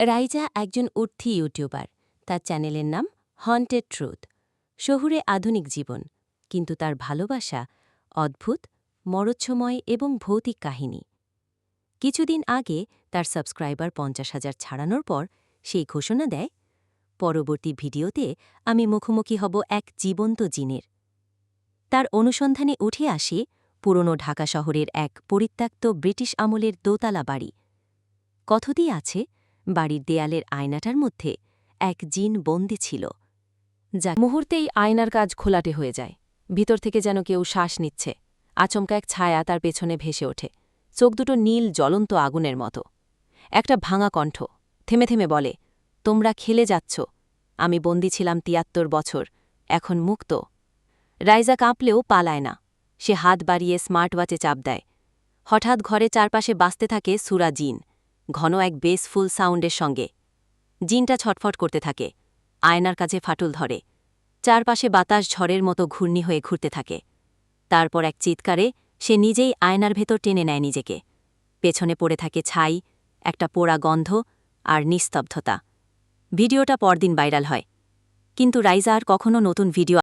রাইজা একজন উঠতি ইউটিউবার। তার চ্যানেলের নাম হন্টেড ট্রুথ। শহুরে আধুনিক জীবন, কিন্তু তার ভালোবাসা অদ্ভুত, মরচ্ছময় এবং ভৌতিক কাহিনী। কিছুদিন আগে তার সাবস্ক্রাইবার ৫০,০০০ ছাড়ানোর পর সেই ঘোষণা দেয়, পরবর্তী ভিডিওতে আমি মুখোমুখি হব এক জীবন্ত জিনের। তার অনুসন্ধানে উঠে আসে পুরনো ঢাকা শহরের এক পরিত্যক্ত ব্রিটিশ আমলের দোতলা বাড়ি। কথিত আছে বাড়ির দেয়ালের আয়নাটার মধ্যে এক জিন বন্দী ছিল, যা মুহূর্তেই আয়নার কাজ খোলাটে হয়ে যায়। ভিতর থেকে যেন কেউ শ্বাস নিচ্ছে। আচমকা এক ছায়া তার পেছনে ভেসে ওঠে, চোখ দুটো নীল জ্বলন্ত আগুনের মতো। একটা ভাঙা কণ্ঠ থেমে থেমে বলে, তোমরা খেলে যাচ্ছ, আমি বন্দী ছিলাম ৭৩ বছর, এখন মুক্ত। রাইজা কাঁপলেও পালায় না। সে হাত বাড়িয়ে স্মার্ট ওয়াচে চাপ দেয়। হঠাৎ ঘরে চারপাশে বাজতে থাকে সুরা জিন, ঘন এক বেসফুল সাউন্ডের সঙ্গে। জিনটা ছটফট করতে থাকে, আয়নার কাছে ফাটল ধরে, চারপাশে বাতাস ঝড়ের মতো ঘূর্ণি হয়ে ঘুরতে থাকে। তারপর এক চিৎকারে সে নিজেই আয়নার ভেতর টেনে নেয় নিজেকে। পেছনে পড়ে থাকে ছাই, একটা পোড়া গন্ধ আর নিস্তব্ধতা। ভিডিওটা পরদিন ভাইরাল হয়, কিন্তু রাইজা আর কখনো নতুন ভিডিও